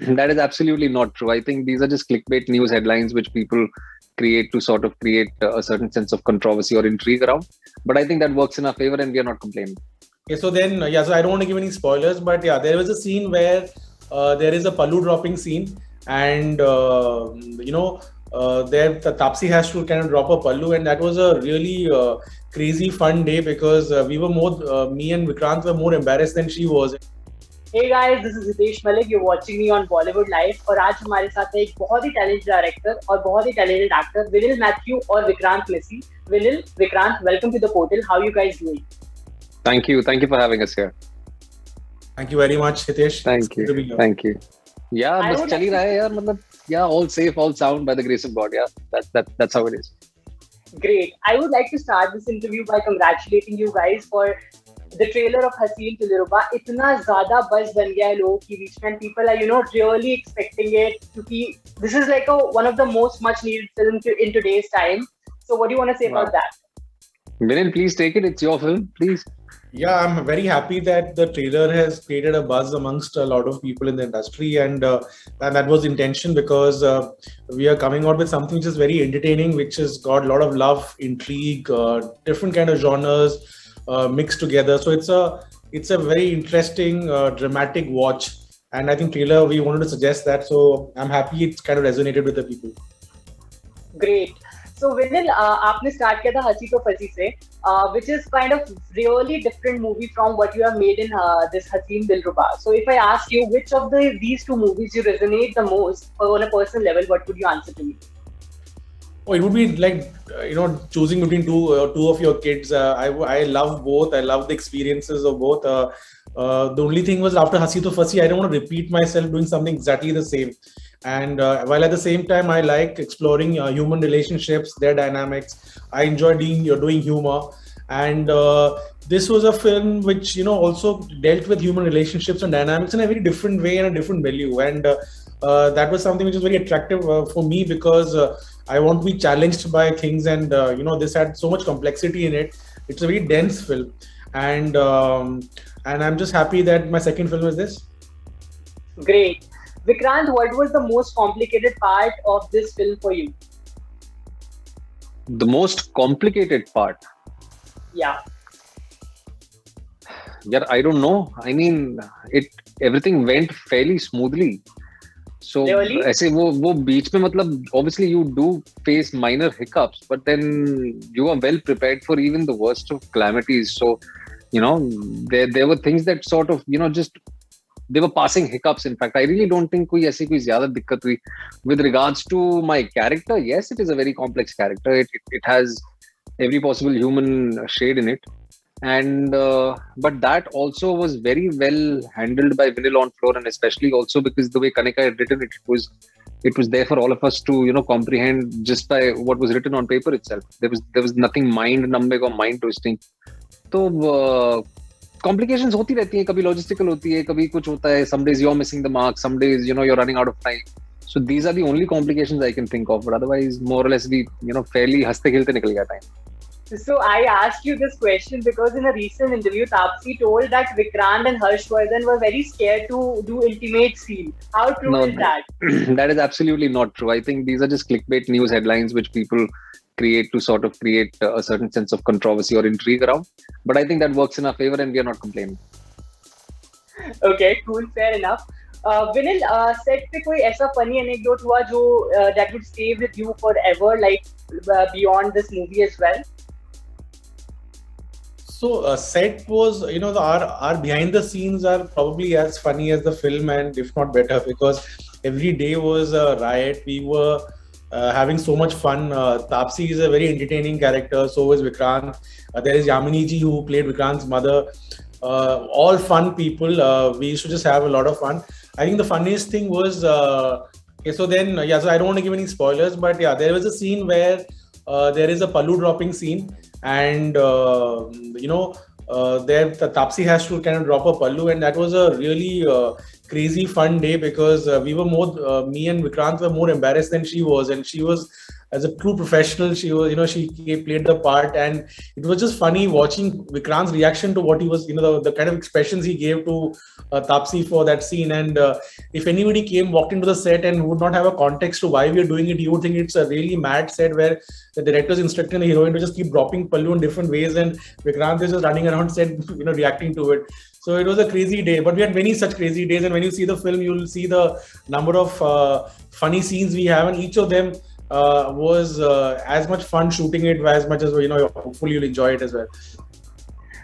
That is absolutely not true. I think these are just clickbait news headlines which people create to sort of create a certain sense of controversy or intrigue around. But I think that works in our favor, and we are not complaining. Okay, so then, so I don't want to give any spoilers, but yeah, there was a scene where there is a pallu dropping scene, and there the Tapsi has to kind of drop a pallu, and that was a really crazy fun day because we were more, me and Vikrant were more embarrassed than she was. Hey guys, this is Hitesh Malik. You're watching me on Bollywood Live और आज हमारे साथ है एक बहुत ही talented director और बहुत ही टैलेंटेड एक्टर विनिल मैथ्यू और Vikrant Massey. Vinil, Vikrant, welcome to the portal. How you guys doing? Thank you for having us here. Thank you very much, Hitesh. Thank you. Yeah, बस चल ही रहा है यार, मतलब yeah, all safe, all sound by the grace of God. Yeah, that's how it is. Great. I would like to start this interview by congratulating you guys for the trailer of Haseen Dilruba. इतना ज़्यादा buzz बन गया है लोगों के बीच में, and people are really expecting it क्योंकि this is like one of the most much needed films in today's time. So what do you want to say about that? Vinil, please take it. It's your film, please. Yeah, I'm very happy that the trailer has created a buzz amongst a lot of people in the industry, and that was intention because we are coming out with something which is very entertaining, which has got a lot of love, intrigue, different kind of genres mixed together. So it's a very interesting, dramatic watch, and I think trailer we wanted to suggest that. So I'm happy it's kind of resonated with the people. Great. So Vinil, आपने start किया था हंसी तो फंसी से, which is kind of really different movie from what you have made in this Haseen Dilruba. So if I ask you which of these two movies you resonate the most on a personal level, what would you answer to me? Oh, it would be like choosing between two of your kids. I love both. I love the experiences of both. The only thing was after Hasi to Fasi, I don't want to repeat myself doing something exactly the same. And while at the same time, I like exploring human relationships, their dynamics. I enjoy doing humor. And this was a film which, also dealt with human relationships and dynamics in a very different way and a different value. And that was something which was very attractive for me because I want to be challenged by things. And, this had so much complexity in it. It's a very dense film. And I'm just happy that my second film is this. Great. Vikrant, what was the most complicated part of this film for you? The most complicated part? Yeah. Yeah, I don't know. I mean, everything went fairly smoothly. So ऐसे वो बीच में मतलब obviously you do face minor hiccups, but then you are well prepared for even the worst of calamities. So there were things that sort of just they were passing hiccups. In fact, I really don't think कोई ज़्यादा दिक्कत हुई. With regards to my character, yes, it is a very complex character. It has every possible human shade in it, and but that also was very well handled by Vinil on floor, and especially also because the way Kanika had written it, it was there for all of us to comprehend just by what was written on paper itself. There was nothing mind numbing or mind twisting. So complications होती रहती हैं, कभी logistical होती है, कभी कुछ होता है. Some days you're missing the mark, some days you're running out of time. So these are the only complications I can think of. But otherwise, more or less, we fairly हंसते खेलते निकल गया time. So I asked you this question because in a recent interview, Taapsee told that Vikrant and Harshvardhan were very scared to do intimate scene. How true is that? That is absolutely not true. I think these are just clickbait news headlines which people create to sort of create a certain sense of controversy or intrigue around. But I think that works in our favor, and we are not complaining. Okay, cool, fair enough. Vinil, set पे कोई ऐसा funny anecdote हुआ जो that would stay with you forever, like beyond this movie as well? So set was, our behind the scenes are probably as funny as the film, and if not better, because every day was a riot. We were having so much fun. Taapsee is a very entertaining character. So is Vikrant. There is Yamini ji who played Vikrant's mother. All fun people. We used to just have a lot of fun. I think the funniest thing was, so I don't want to give any spoilers, but yeah, there was a scene where there is a pallu dropping scene, and there the Taapsee has to kind of drop a pallu, and that was a really crazy fun day because we were more, me and Vikrant were more embarrassed than she was, and she was as a true professional. She was, she played the part, and it was just funny watching Vikrant's reaction to what he was, the kind of expressions he gave to Taapsee for that scene. And if anybody walked into the set and would not have a context to why we are doing it, you would think it's a really mad set where the director's instructing the heroine to just keep dropping pallu in different ways, and Vikrant is just running around set, reacting to it. So it was a crazy day, but we had many such crazy days. And when you see the film, you'll see the number of funny scenes we have, and each of them was as much fun shooting it as much as, hopefully you'll enjoy it as well.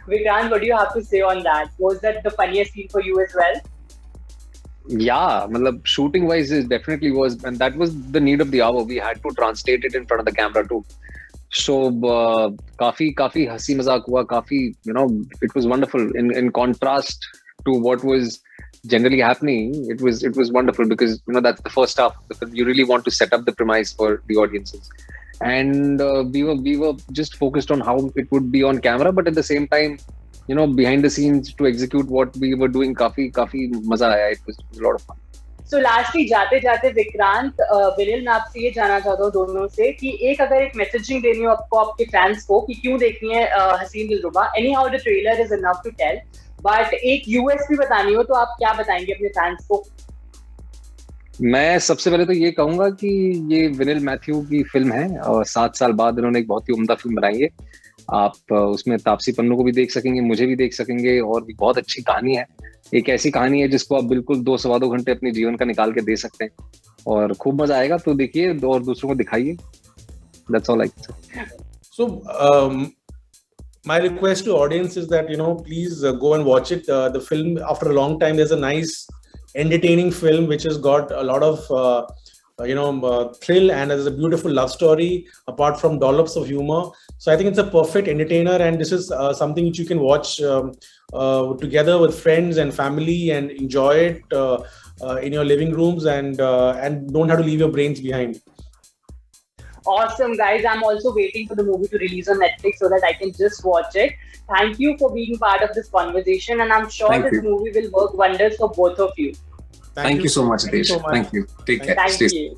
Vikrant, what do you have to say on that? Was that the funniest scene for you as well? Yeah, shooting wise, it definitely was, and that was the need of the hour. We had to translate it in front of the camera too. So काफी हंसी मजाक हुआ, काफी, it was wonderful. In contrast to what was generally happening, it was wonderful because that's the first half. You really want to set up the premise for the audiences, and we were just focused on how it would be on camera, but at the same time, behind the scenes to execute what we were doing. काफी मजा आया. It was a lot of fun. So lastly, जाते जाते विक्रांत, विनिल, मैं आपसे ये जानना चाहता हूँ दोनों से कि अगर एक मैसेजिंग देनी हो आपको आपके फैंस को कि क्यों देखनी है हसीन दिलरुबा. Anyhow, the trailer is enough to tell. But एक USP बतानी हो तो आप क्या बताएंगे अपने फैंस को? मैं सबसे पहले तो ये कहूंगा कि ये विनिल मैथ्यू की फिल्म है और 7 साल बाद इन्होंने एक बहुत ही उम्दा फिल्म बनाई है. आप उसमें तापसी पन्नू को भी देख सकेंगे, मुझे भी देख सकेंगे, और भी बहुत अच्छी कहानी है. एक ऐसी कहानी है जिसको आप बिल्कुल 2-2.25 घंटे अपने जीवन का निकाल के दे सकते हैं और खूब मजा आएगा. तो देखिए और दूसरों को दिखाइए. That's all I can say. So my request to audience is that please go and watch it. The film, after a long time, there's a nice entertaining film which has got a lot of thrill, and there's a beautiful love story apart from dollops of humor. So I think it's a perfect entertainer, and this is something which you can watch together with friends and family and enjoy it in your living rooms, and don't have to leave your brains behind. Awesome, guys. I'm also waiting for the movie to release on Netflix so that I can just watch it. Thank you for being part of this conversation, and I'm sure this movie will work wonders for both of you. Thank you so much, Adesh. Thank you. Take care. Thank you.